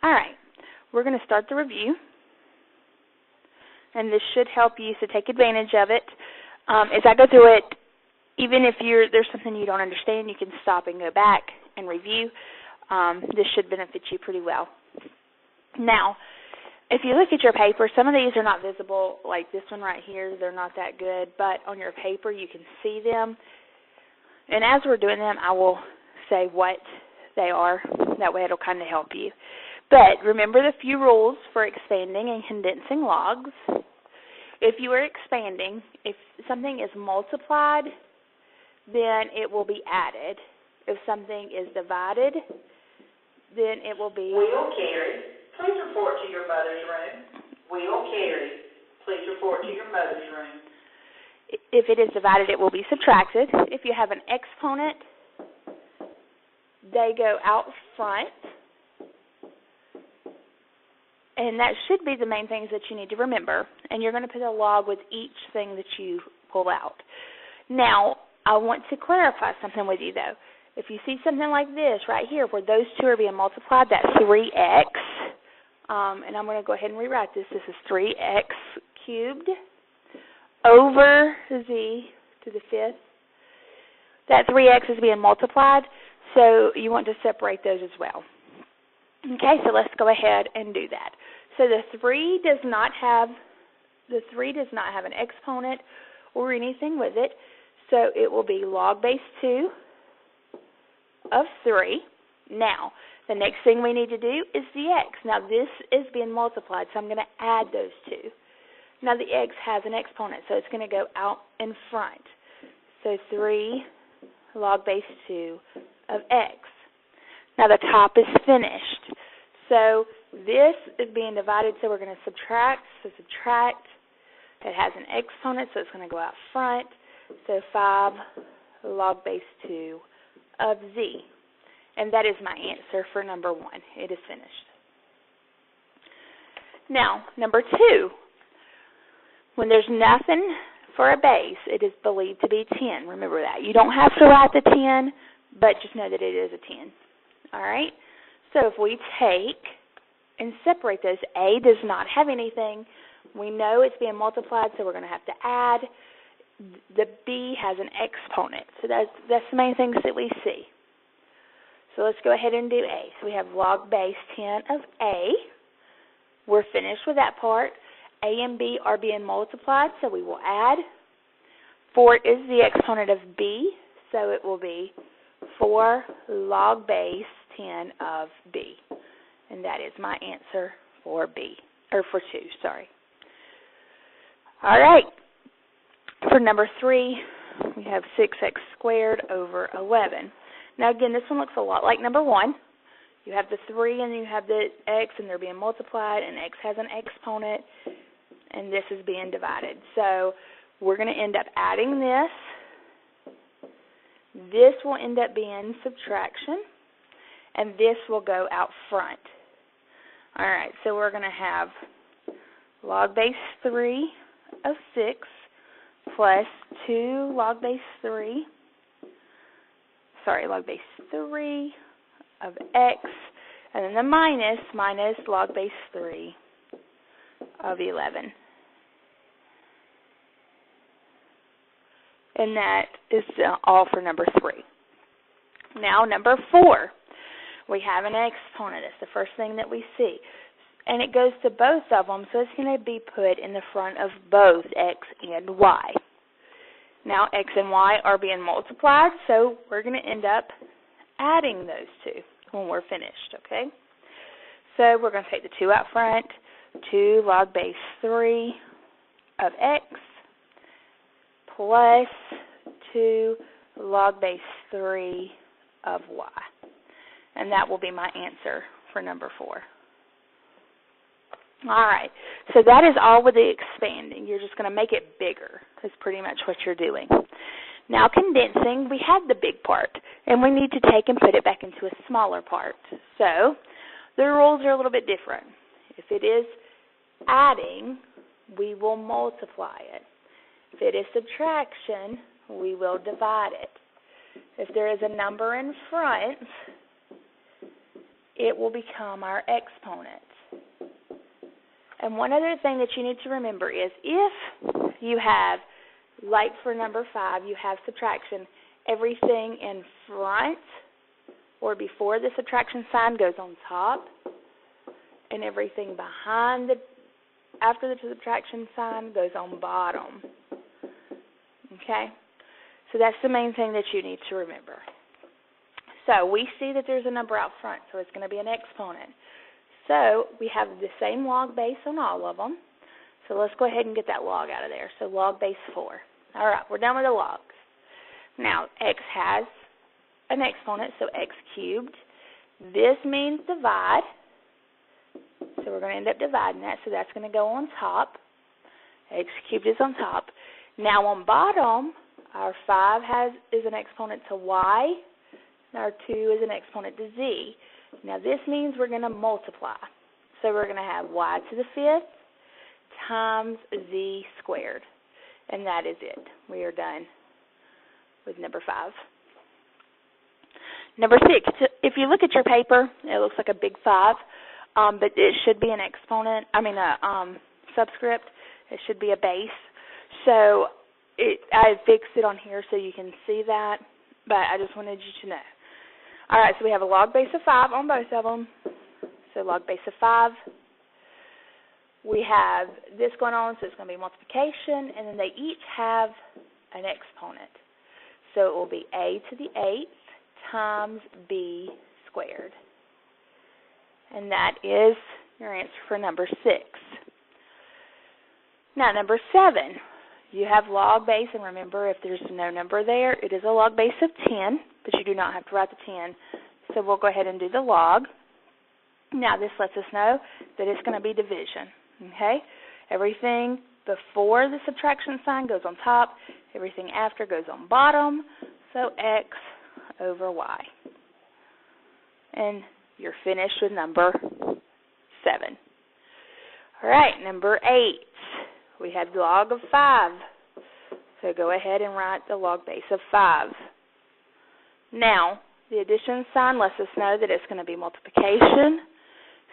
All right, we're going to start the review, and this should help you, so take advantage of it. As I go through it, even if there's something you don't understand, you can stop and go back and review. This should benefit you pretty well. Now, if you look at your paper, some of these are not visible, like this one right here. They're not that good, but on your paper you can see them. And as we're doing them, I will say what they are. That way it'll kind of help you. But remember the few rules for expanding and condensing logs. If you are expanding, if something is multiplied, then it will be added. If something is divided, then it will be... Will Carey, please report to your mother's room. Will Carey, please report to your mother's room. If it is divided, it will be subtracted. If you have an exponent, they go out front. And that should be the main things that you need to remember. And you're going to put a log with each thing that you pull out. Now, I want to clarify something with you, though. If you see something like this right here where those two are being multiplied, that's 3x. And I'm going to go ahead and rewrite this. This is 3x cubed over z to the 5th. That 3x is being multiplied, so you want to separate those as well. Okay, so let's go ahead and do that. So the 3 does not have an exponent or anything with it, so it will be log base 2 of 3. Now, the next thing we need to do is the x. Now, this is being multiplied, so I'm going to add those two. Now, the x has an exponent, so it's going to go out in front. So 3 log base 2 of x. Now, the top is finished. So this is being divided, so we're going to subtract. So subtract. It has an exponent, so it's going to go out front. So 5 log base 2 of z. And that is my answer for number 1. It is finished. Now, number 2. When there's nothing for a base, it is believed to be 10. Remember that. You don't have to write the 10, but just know that it is a 10. All right? So if we take and separate those, A does not have anything. We know it's being multiplied, so we're going to have to add. The B has an exponent. So that's the main things that we see. So let's go ahead and do A. So we have log base 10 of A. We're finished with that part. A and B are being multiplied, so we will add. 4 is the exponent of B, so it will be 4 log base 10 of B. And that is my answer for B, or for 2, sorry. All right. For number 3, we have 6x squared over 11. Now, again, this one looks a lot like number 1. You have the 3 and you have the x, and they're being multiplied, and x has an exponent, and this is being divided. So we're going to end up adding this. This will end up being subtraction, and this will go out front. All right, so we're going to have log base 3 of 6 plus 2 log base 3. Log base 3 of x, and then the minus log base 3 of 11. And that is all for number 3. Now, number 4. We have an exponent. It's the first thing that we see. And it goes to both of them, so it's going to be put in the front of both x and y. Now, x and y are being multiplied, so we're going to end up adding those two when we're finished, okay? So we're going to take the 2 out front, 2 log base 3 of x plus 2 log base 3 of y. And that will be my answer for number 4. All right, so that is all with the expanding. You're just going to make it bigger. That's pretty much what you're doing. Now condensing, we had the big part, and we need to take and put it back into a smaller part. So the rules are a little bit different. If it is adding, we will multiply it. If it is subtraction, we will divide it. If there is a number in front, it will become our exponent. And one other thing that you need to remember is if you have, like for number 5, you have subtraction, everything in front or before the subtraction sign goes on top, and everything behind after the subtraction sign goes on bottom. Okay? So that's the main thing that you need to remember. So we see that there's a number out front, so it's going to be an exponent. So we have the same log base on all of them. So let's go ahead and get that log out of there. So log base 4. All right, we're done with the logs. Now, x has an exponent, so x cubed. This means divide. So we're going to end up dividing that, so that's going to go on top. X cubed is on top. Now on bottom, our 5 is an exponent to y, and our 2 is an exponent to z. Now this means we're going to multiply. So we're going to have y to the 5th times z squared. And that is it. We are done with number 5. Number 6, if you look at your paper, it looks like a big 5, but it should be an exponent, a subscript. It should be a base. So I fixed it on here so you can see that, but I just wanted you to know. All right, so we have a log base of 5 on both of them. So log base of 5. We have this going on, so it's going to be multiplication, and then they each have an exponent. So it will be a to the 8th times b squared. And that is your answer for number 6. Now, number 7, you have log base, and remember, if there's no number there, it is a log base of 10, but you do not have to write the 10. So we'll go ahead and do the log. Now, this lets us know that it's going to be division, okay? Everything before the subtraction sign goes on top. Everything after goes on bottom. So x over y. And you're finished with number 7. All right, number 8. We have log of 5. So go ahead and write the log base of 5. Now, the addition sign lets us know that it's going to be multiplication.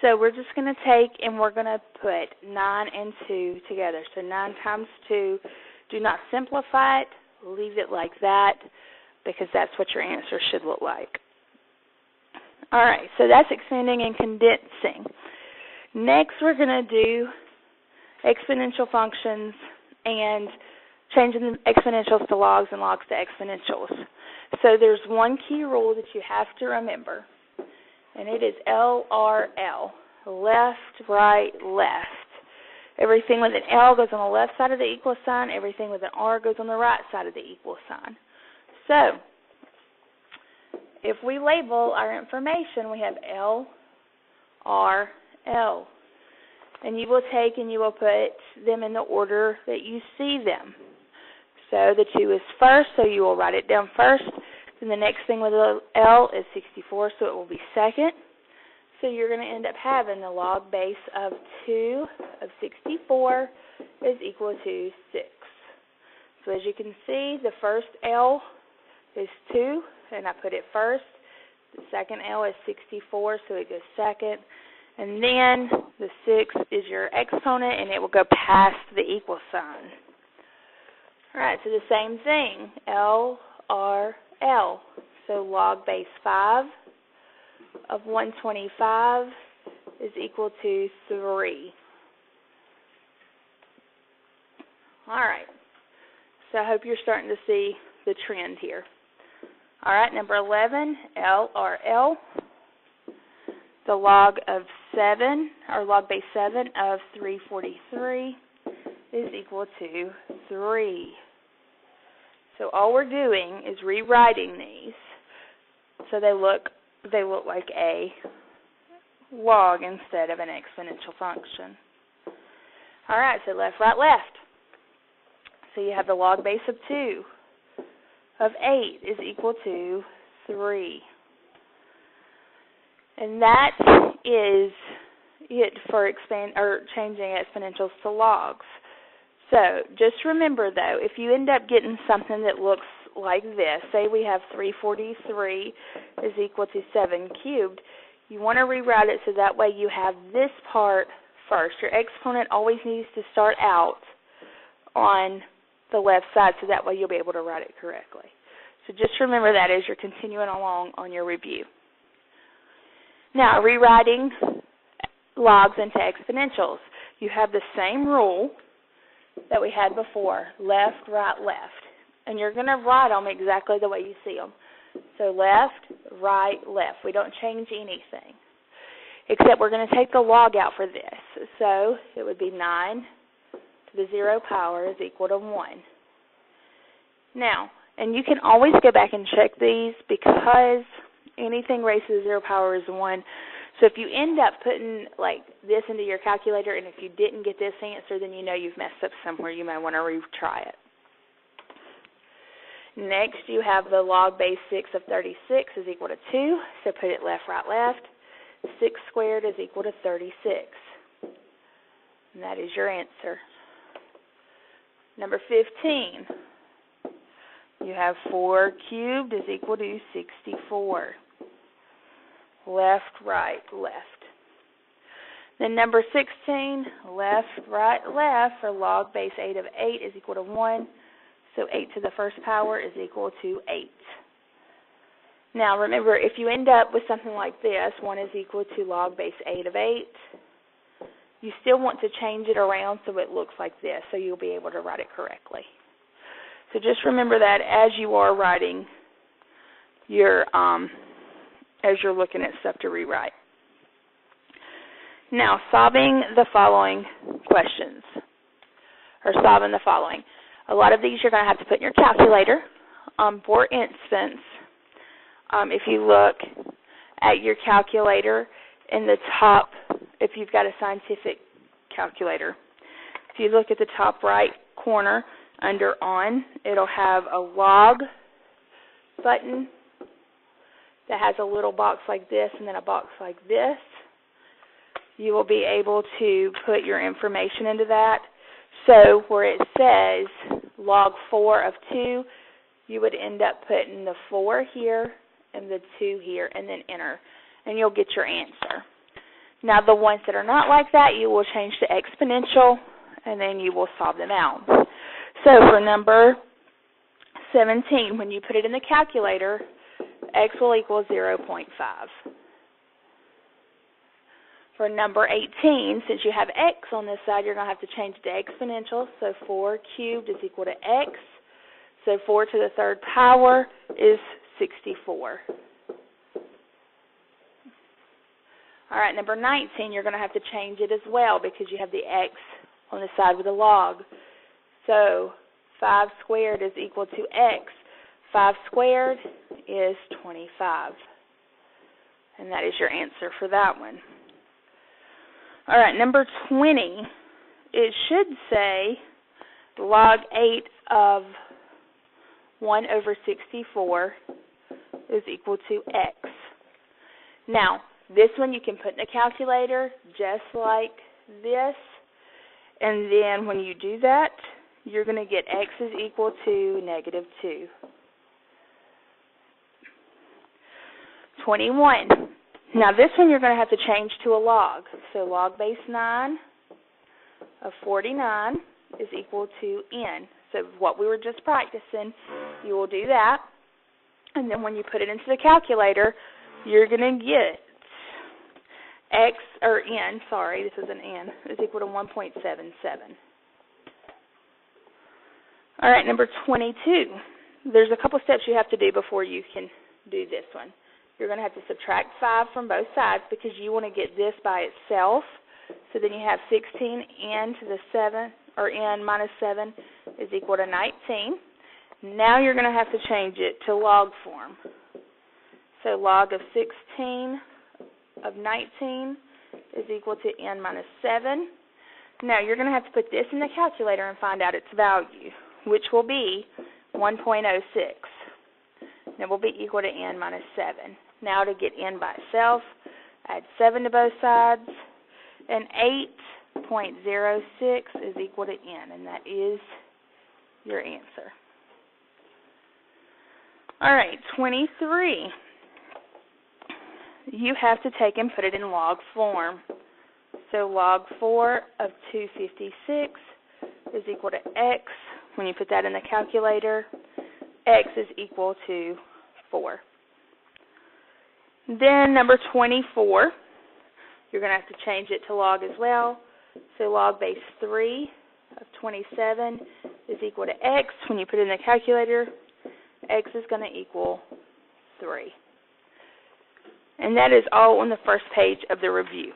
So we're just going to take and we're going to put 9 and 2 together. So 9 times 2. Do not simplify it. Leave it like that because that's what your answer should look like. All right, so that's expanding and condensing. Next, we're going to do exponential functions and changing the exponentials to logs and logs to exponentials. So there's one key rule that you have to remember, and it is LRL, left, right, left. Everything with an L goes on the left side of the equal sign. Everything with an R goes on the right side of the equal sign. So if we label our information, we have L, R, L. And you will take and you will put them in the order that you see them. So the 2 is first, so you will write it down first. Then the next thing with the L is 64, so it will be second. So you're going to end up having the log base of 2 of 64 is equal to 6. So as you can see, the first L is 2, and I put it first. The second L is 64, so it goes second. And then the 6 is your exponent, and it will go past the equal sign. All right, so the same thing, L, R, L. So log base 5 of 125 is equal to 3. All right, so I hope you're starting to see the trend here. All right, number 11, L, R, L. The log of 7, or log base 7 of 343 is equal to 3. So all we're doing is rewriting these so they look like a log instead of an exponential function. All right, so left, right, left. So you have the log base of 2 of 8 is equal to 3. And that is it for changing exponentials to logs. So just remember, though, if you end up getting something that looks like this, say we have 343 is equal to 7 cubed, You want to rewrite it so that way you have this part first. Your exponent always needs to start out on the left side so that way you'll be able to write it correctly. So just remember that as you're continuing along on your review. Now, rewriting logs into exponentials. You have the same rule that we had before, left, right, left. And you're going to write them exactly the way you see them. So left, right, left. We don't change anything. Except we're going to take the log out for this. So it would be 9 to the 0 power is equal to 1. Now, and you can always go back and check these because anything raised to the 0 power is 1. So if you end up putting like this into your calculator and if you didn't get this answer, then you know you've messed up somewhere. You might want to retry it. Next, you have the log base 6 of 36 is equal to 2. So put it left, right, left. 6 squared is equal to 36. And that is your answer. Number 15. You have 4 cubed is equal to 64. Left, right, left. Then number 16, left, right, left for log base 8 of 8 is equal to 1. So 8 to the first power is equal to 8. Now remember, if you end up with something like this, 1 is equal to log base 8 of 8, you still want to change it around so it looks like this, so you'll be able to write it correctly. So just remember that as you are writing your, as you're looking at stuff to rewrite. Now, solving the following questions, or solving the following. A lot of these you're going to have to put in your calculator. For instance, if you look at your calculator in the top, if you've got a scientific calculator, if you look at the top right corner under on, it'll have a log button that has a little box like this and then a box like this. You will be able to put your information into that. So where it says log 4 of 2, you would end up putting the 4 here and the 2 here and then enter, and you'll get your answer. Now the ones that are not like that, you will change to exponential, and then you will solve them out. So for number 17, when you put it in the calculator, x will equal 0.5. For number 18, since you have x on this side, you're going to have to change it to exponential. So 4 cubed is equal to x. So 4 to the third power is 64. All right, number 19, you're going to have to change it as well because you have the x on the side with the log. So 5 squared is equal to x. 5 squared is 25. And that is your answer for that one. All right, number 20, it should say log 8 of 1 over 64 is equal to x. Now, this one you can put in a calculator just like this, and then when you do that, you're going to get x is equal to negative 2. 21. Now this one you're going to have to change to a log. So log base 9 of 49 is equal to n. So what we were just practicing, you will do that. And then when you put it into the calculator, you're going to get x, or n, sorry, this is an n, is equal to 1.77. All right, number 22. There's a couple steps you have to do before you can do this one. You're going to have to subtract 5 from both sides because you want to get this by itself. So then you have 16 n to the 7, or n minus 7 is equal to 19. Now you're going to have to change it to log form. So log of 16 of 19 is equal to n minus 7. Now you're going to have to put this in the calculator and find out its value, which will be 1.06. That will be equal to n minus 7. Now to get n by itself, add 7 to both sides, and 8.06 is equal to n, and that is your answer. All right, 23. you have to take and put it in log form. So log 4 of 256 is equal to x. When you put that in the calculator, x is equal to 4. Then number 24, you're going to have to change it to log as well. So log base 3 of 27 is equal to x. When you put it in the calculator, x is going to equal 3. And that is all on the first page of the review.